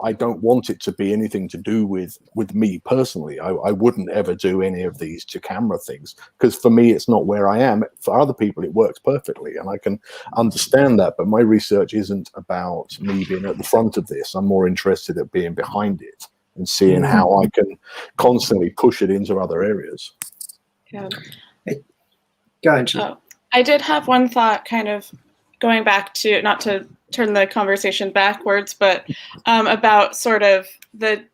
I don't want it to be anything to do with me personally. I wouldn't ever do any of these to camera things, because for me, it's not where I am. For other people, it works perfectly, and I can understand that. But my research isn't about me being at the front of this. I'm more interested at being behind it and seeing how I can constantly push it into other areas. Yeah. Go ahead, Angela. Oh, I did have one thought, kind of going back to, not to turn the conversation backwards, but about sort of the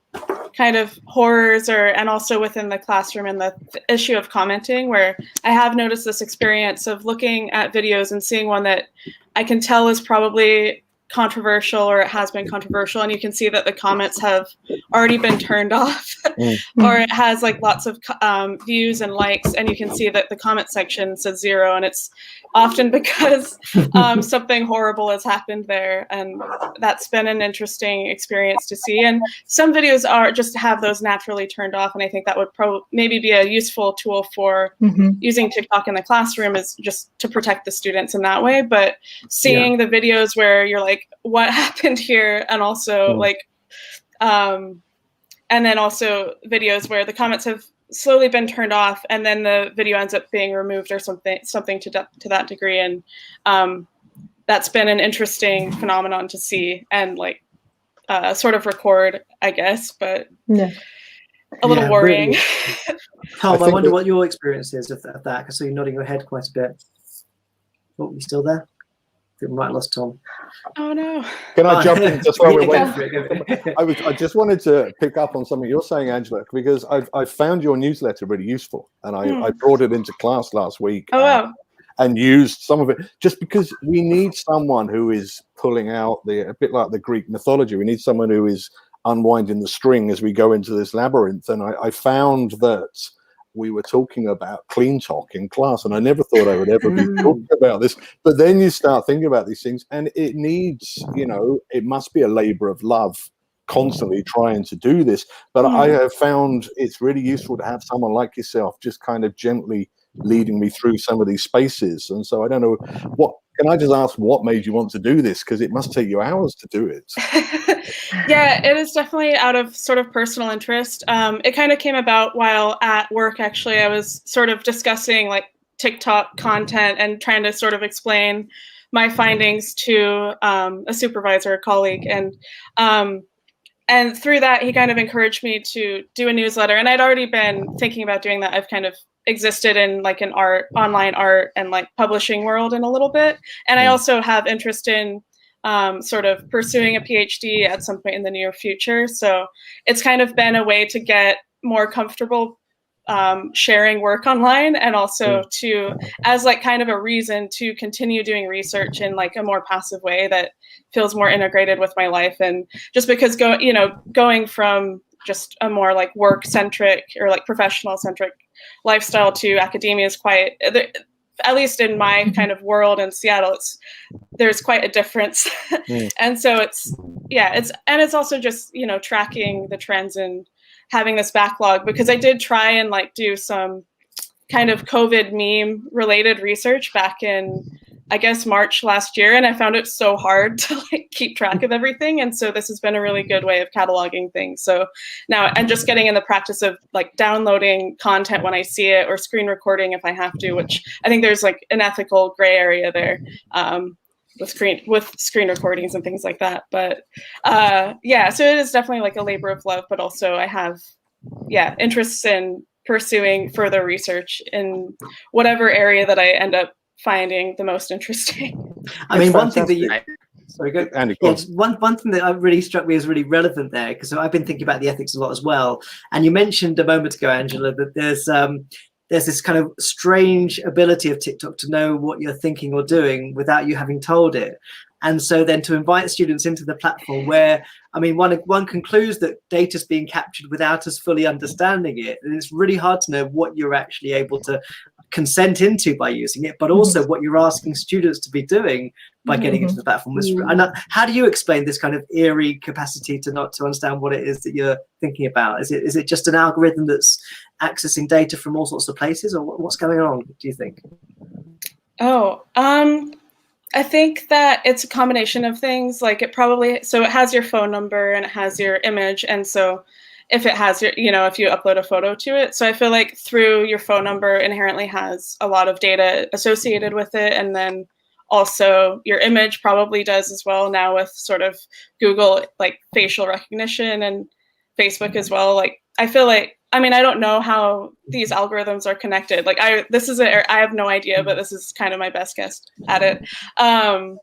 kind of horrors and also within the classroom and the issue of commenting, where I have noticed this experience of looking at videos and seeing one that I can tell is probably controversial, or it has been controversial, and you can see that the comments have already been turned off, or it has like lots of views and likes, and you can see that the comment section says 0, and it's often because something horrible has happened there, and that's been an interesting experience to see. And some videos are just have those naturally turned off, and I think that would maybe be a useful tool for using TikTok in the classroom, is just to protect the students in that way. But seeing the videos where you're like, what happened here, and also like and then also videos where the comments have slowly been turned off, and then the video ends up being removed or something to that degree. And that's been an interesting phenomenon to see and like sort of record, I guess, but a little worrying. Really. Tom, I wonder what your experience is of that. I saw you nodding your head quite a bit. Oh, you still there? I think we might have lost Tom. Oh no. Can I jump in just while we're waiting? I just wanted to pick up on something you're saying, Angela, because I found your newsletter really useful, and I brought it into class last week. Oh wow. And used some of it, just because we need someone who is pulling out a bit like the Greek mythology. We need someone who is unwinding the string as we go into this labyrinth. And I found that we were talking about clean talk in class, and I never thought I would ever be talking about this. But then you start thinking about these things, and it needs, it must be a labor of love constantly trying to do this. But I have found it's really useful to have someone like yourself just kind of gently leading me through some of these spaces. And so I don't know, can I just ask what made you want to do this? Because it must take you hours to do it. Yeah, it is definitely out of sort of personal interest. It kind of came about while at work, actually. I was sort of discussing like TikTok content and trying to sort of explain my findings to a supervisor, a colleague. And through that, he kind of encouraged me to do a newsletter. And I'd already been thinking about doing that. I've kind of existed in like an online art and like publishing world in a little bit. And I also have interest in sort of pursuing a PhD at some point in the near future. So it's kind of been a way to get more comfortable sharing work online, and also to, as like kind of a reason to continue doing research in like a more passive way that feels more integrated with my life. And just because going from just a more like work-centric or like professional-centric lifestyle to academia is quite, at least in my kind of world in Seattle, there's quite a difference. And so it's also just, tracking the trends and having this backlog, because I did try and like do some kind of COVID meme related research back in, I guess, March last year, and I found it so hard to like keep track of everything. And so this has been a really good way of cataloging things. So now I'm just getting in the practice of like downloading content when I see it, or screen recording if I have to, which I think there's like an ethical gray area there with screen recordings and things like that. But so it is definitely like a labor of love, but also I have interests in pursuing further research in whatever area that I end up finding the most interesting. I mean, one thing that you Andy, one thing that really struck me as really relevant there, because I've been thinking about the ethics a lot as well, and you mentioned a moment ago, Angela, that there's this kind of strange ability of TikTok to know what you're thinking or doing without you having told it. And so then to invite students into the platform where, I mean, one concludes that data is being captured without us fully understanding it. And it's really hard to know what you're actually able to consent into by using it, but also what you're asking students to be doing by getting into the platform. And how do you explain this kind of eerie capacity to not to understand what it is that you're thinking about? Is it just an algorithm that's accessing data from all sorts of places, or what's going on, do you think? I think that it's a combination of things. Like it has your phone number and it has your image. And so if it has your, if you upload a photo to it. So I feel like through your phone number inherently has a lot of data associated with it. And then also your image probably does as well now with sort of Google, like facial recognition, and Facebook as well. Like I feel like I mean, I don't know how these algorithms are connected. Like I have no idea, but this is kind of my best guess at it. And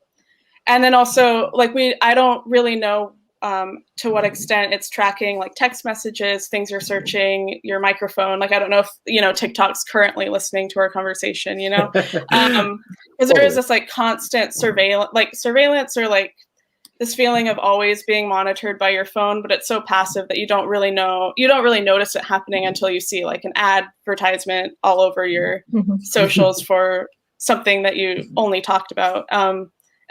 then also like I don't really know to what extent it's tracking like text messages, things you're searching, your microphone. Like I don't know if TikTok's currently listening to our conversation, because there is this like constant surveillance or like this feeling of always being monitored by your phone, but it's so passive that you don't really notice it happening until you see like an advertisement all over your socials for something that you only talked about.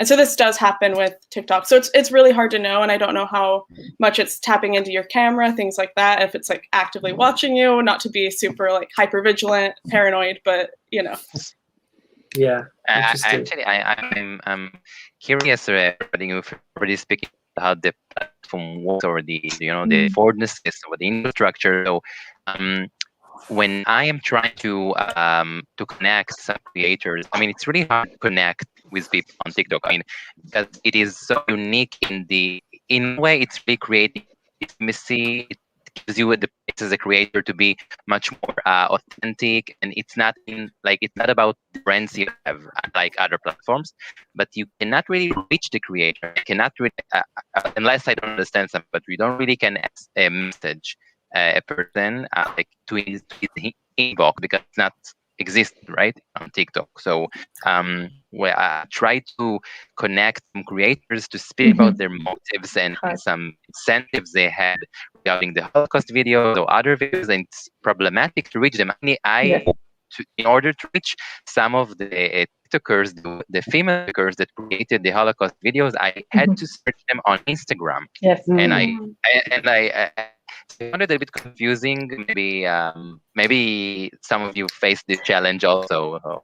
And so this does happen with TikTok. So it's really hard to know, and I don't know how much it's tapping into your camera, things like that. If it's like actively watching you, not to be super like hyper vigilant, paranoid, but Yeah. Actually, I'm curious regarding you already speaking how the platform works or the the affordness or the infrastructure. So when I am trying to connect some creators, I mean, it's really hard to connect with people on TikTok. I mean, because it is so unique in a way, it's really creating intimacy. It gives you the place as a creator to be much more authentic, and it's not about the brands you have like other platforms, but you cannot really reach the creator. You cannot really, unless I don't understand something, but we don't really can message a person like to his inbox because it's not exist right on TikTok. So where I try to connect some creators to speak about their motives and some incentives they had regarding the Holocaust videos or other videos, and it's problematic to reach them. In order to reach some of the TikTokers, the female TikTokers that created the Holocaust videos, I had to search them on Instagram. Yes. And I found it a bit confusing. Maybe some of you face this challenge also.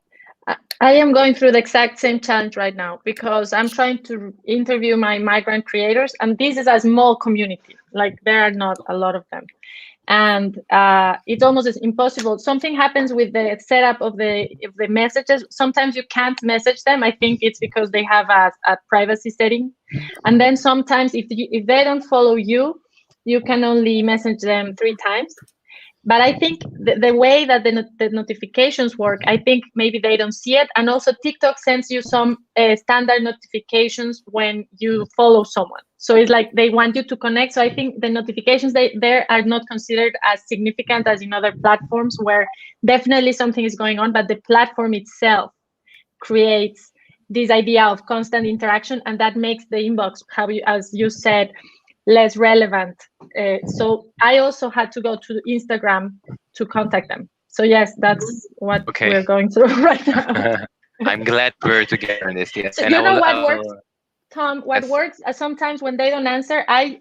I am going through the exact same challenge right now because I'm trying to interview my migrant creators, and this is a small community. Like there are not a lot of them, and it's almost impossible. Something happens with the setup of the messages. Sometimes you can't message them. I think it's because they have a privacy setting, and then sometimes if they don't follow you, you can only message them 3 times. But I think the way that the notifications work, I think maybe they don't see it. And also TikTok sends you some standard notifications when you follow someone. So it's like they want you to connect. So I think the notifications there are not considered as significant as in other platforms where definitely something is going on, but the platform itself creates this idea of constant interaction, and that makes the inbox, as you said, less relevant. So I also had to go to Instagram to contact them. So yes, that's what we're going through right now. I'm glad we're together in this. Yes. So you know what works, Tom? What works? Sometimes when they don't answer, I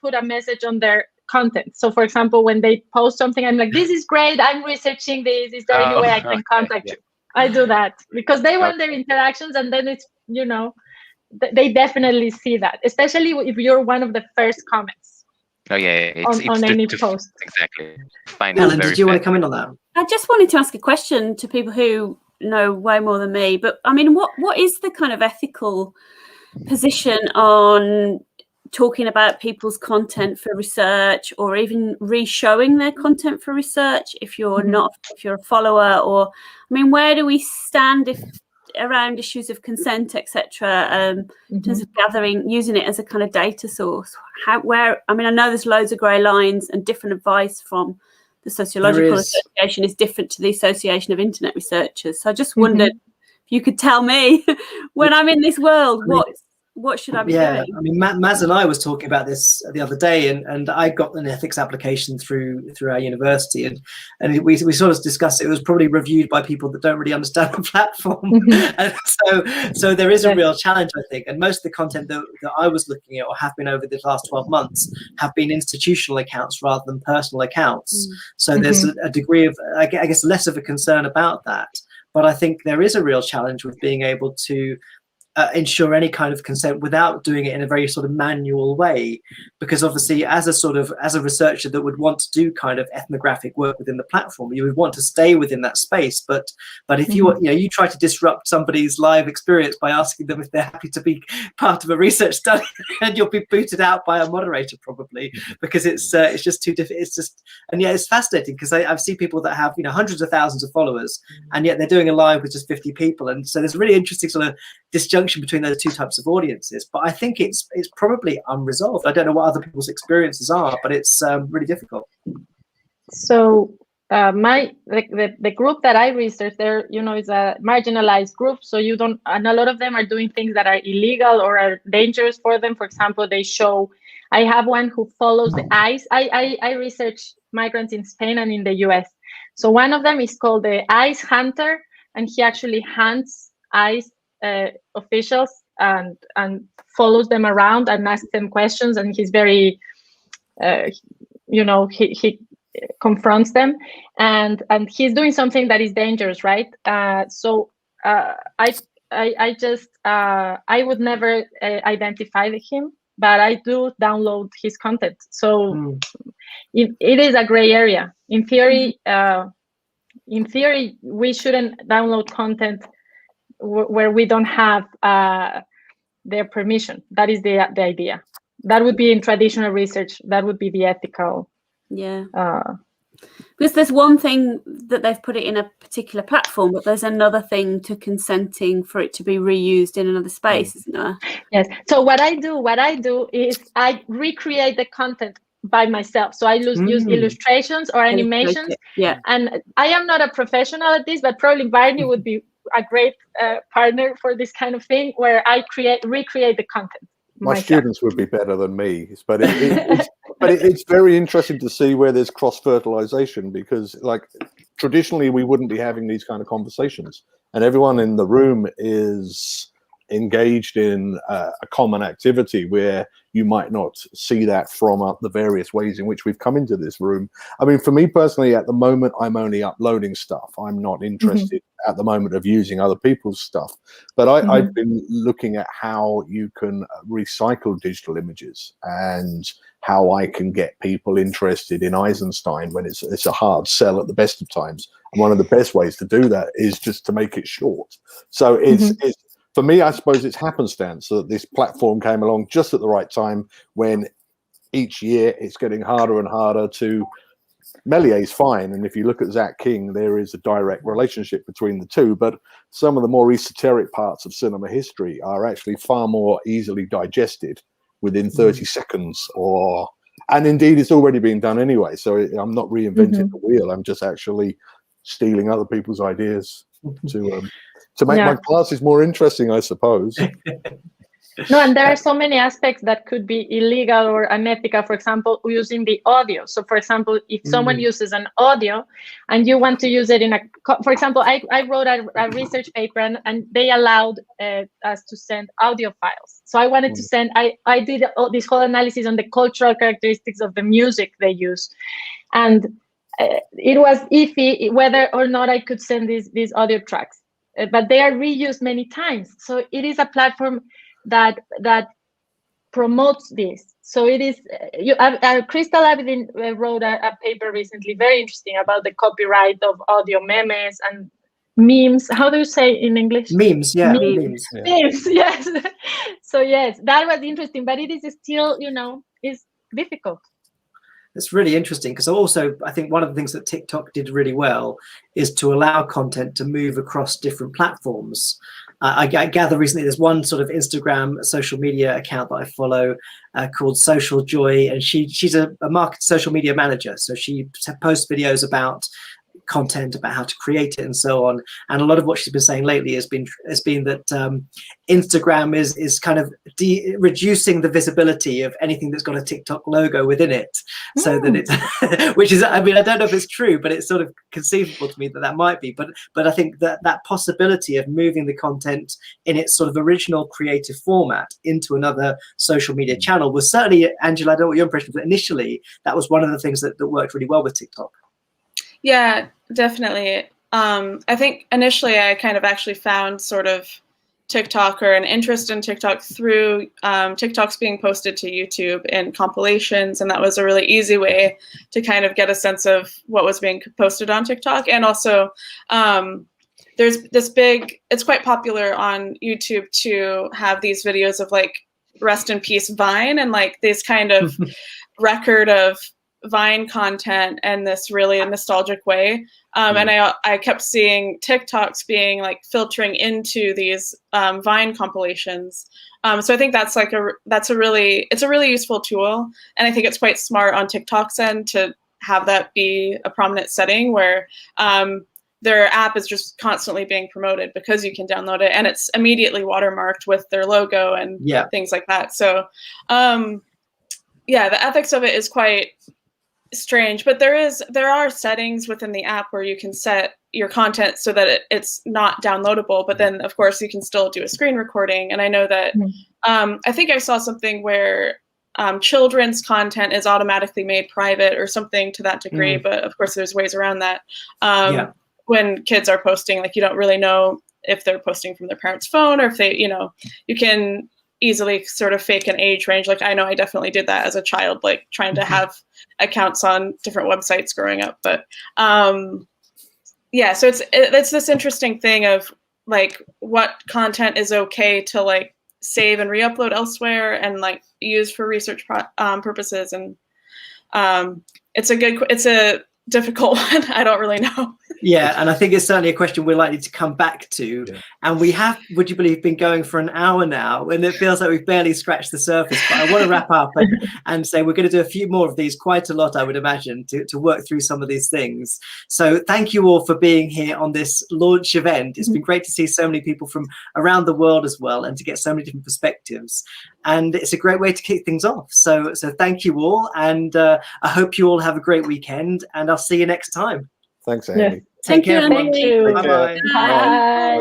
put a message on their content. So for example, when they post something, I'm like, this is great. I'm researching this. Is there any way I can contact you? I do that because they want their interactions, and then it's they definitely see that, especially if you're one of the first comments. Oh yeah, on any post. Exactly. Helen, did you want to comment on that? I just wanted to ask a question to people who know way more than me. But I mean, what is the kind of ethical position on talking about people's content for research, or even re-showing their content for research if you're if you're a follower? Or I mean, where do we stand around issues of consent, etc., in terms of using it as a kind of data source? I know there's loads of grey lines, and different advice from the Sociological Association is different to the Association of Internet Researchers. So I just wondered if you could tell me, when I'm in this world, what should I be doing? I mean, Maz and I was talking about this the other day, and I got an ethics application through our university, and we sort of discussed it was probably reviewed by people that don't really understand the platform. And so there is a real challenge, I think. And most of the content that I was looking at, or have been over the last 12 months, have been institutional accounts rather than personal accounts. So there's a degree of, I guess, less of a concern about that. But I think there is a real challenge with being able to ensure any kind of consent without doing it in a very sort of manual way, because obviously as a researcher that would want to do kind of ethnographic work within the platform, you would want to stay within that space. But if you try to disrupt somebody's live experience by asking them if they're happy to be part of a research study, and you'll be booted out by a moderator probably, because it's just too difficult. It's just, and yeah, it's fascinating because I've seen people that have hundreds of thousands of followers, and yet they're doing a live with just 50 people, and so there's a really interesting sort of disjunction between those two types of audiences. But I think it's probably unresolved. I don't know what other people's experiences are, but it's really difficult. So the group that I researched there, is a marginalized group. So and a lot of them are doing things that are illegal or are dangerous for them. For example, I have one who follows the ICE. I research migrants in Spain and in the US. So one of them is called the ICE Hunter, and he actually hunts ICE officials and follows them around and asks them questions, and he's very he confronts them, and he's doing something that is dangerous, right? So I would never identify him, but I do download his content. So it is a gray area. In theory, we shouldn't download content where we don't have their permission. That is the idea. That would be in traditional research. That would be the ethical. Yeah. Because there's one thing that they've put it in a particular platform, but there's another thing to consenting for it to be reused in another space, isn't there? Yes. So what I do is I recreate the content by myself. So I use illustrations or animations. Yeah. And I am not a professional at this, but probably Barney would be a great partner for this kind of thing, where I recreate the content. My myself. students would be better than me, but it's very interesting to see where there's cross-fertilization, because like traditionally we wouldn't be having these kind of conversations, and everyone in the room is engaged in a common activity where you might not see that from the various ways in which we've come into this room. I mean, for me personally, at the moment, I'm only uploading stuff. I'm not interested at the moment of using other people's stuff. But I've been looking at how you can recycle digital images and how I can get people interested in Eisenstein when it's a hard sell at the best of times. And one of the best ways to do that is just to make it short. So it's for me, I suppose it's happenstance that this platform came along just at the right time, when each year it's getting harder and harder to. Mélier's fine, and if you look at Zach King, there is a direct relationship between the two, but some of the more esoteric parts of cinema history are actually far more easily digested within 30 seconds, and indeed it's already being done anyway. So I'm not reinventing the wheel. I'm just actually stealing other people's ideas to make my classes more interesting, I suppose. No, and there are so many aspects that could be illegal or unethical. For example, using the audio. So, for example, if someone uses an audio and you want to use it for example, I wrote a research paper and they allowed us to send audio files. So I wanted to send, I did this whole analysis on the cultural characteristics of the music they use. And it was iffy whether or not I could send these audio tracks, but they are reused many times. So it is a platform that promotes this. So it is, Crystal Abedin wrote a paper recently, very interesting, about the copyright of audio memes and memes. How do you say in English? Memes, yeah. Memes, yes. So yes, that was interesting, but it is still, is difficult. It's really interesting because also I think one of the things that TikTok did really well is to allow content to move across different platforms. I gather recently there's one sort of Instagram social media account that I follow called Social Joy, and she's a market social media manager. So she posts videos about content, about how to create it and so on. And a lot of what she's been saying lately has been that Instagram is kind of reducing the visibility of anything that's got a TikTok logo within it, so that it's which is, I mean, I don't know if it's true, but it's sort of conceivable to me that might be. But I think that possibility of moving the content in its sort of original creative format into another social media channel was certainly, Angela, I don't know what your impression was, but initially that was one of the things that worked really well with TikTok. Yeah, definitely. I think initially I kind of actually found sort of TikTok or an interest in TikTok through TikToks being posted to YouTube in compilations, and that was a really easy way to kind of get a sense of what was being posted on TikTok. And also, there's this big, it's quite popular on YouTube to have these videos of like rest in peace Vine, and like this kind of record of Vine content in this really nostalgic way. And I kept seeing TikToks being like filtering into these Vine compilations. So I think that's like it's a really useful tool. And I think it's quite smart on TikTok's end to have that be a prominent setting where their app is just constantly being promoted because you can download it and it's immediately watermarked with their logo and things like that. So yeah, the ethics of it is quite strange, but there are settings within the app where you can set your content so that it's not downloadable, but then of course you can still do a screen recording. And I know that I think I saw something where children's content is automatically made private or something to that degree, but of course there's ways around that. When kids are posting, like you don't really know if they're posting from their parents' phone or if they, you can easily sort of fake an age range. Like I know I definitely did that as a child, like trying to have accounts on different websites growing up. But yeah, so it's this interesting thing of like what content is okay to like save and re-upload elsewhere and like use for research purposes. And it's a difficult one. I don't really know. Yeah, and I think it's certainly a question we're likely to come back to. And we have, would you believe, been going for an hour now, and it feels like we've barely scratched the surface. But I want to wrap up and say we're going to do a few more of these, quite a lot, I would imagine, to work through some of these things. So thank you all for being here on this launch event. It's been great to see so many people from around the world as well, and to get so many different perspectives. And it's a great way to kick things off. So thank you all, and I hope you all have a great weekend, and I'll see you next time. Thanks, Amy. Thank you. Take care, everyone. Thank you. Bye-bye. Bye.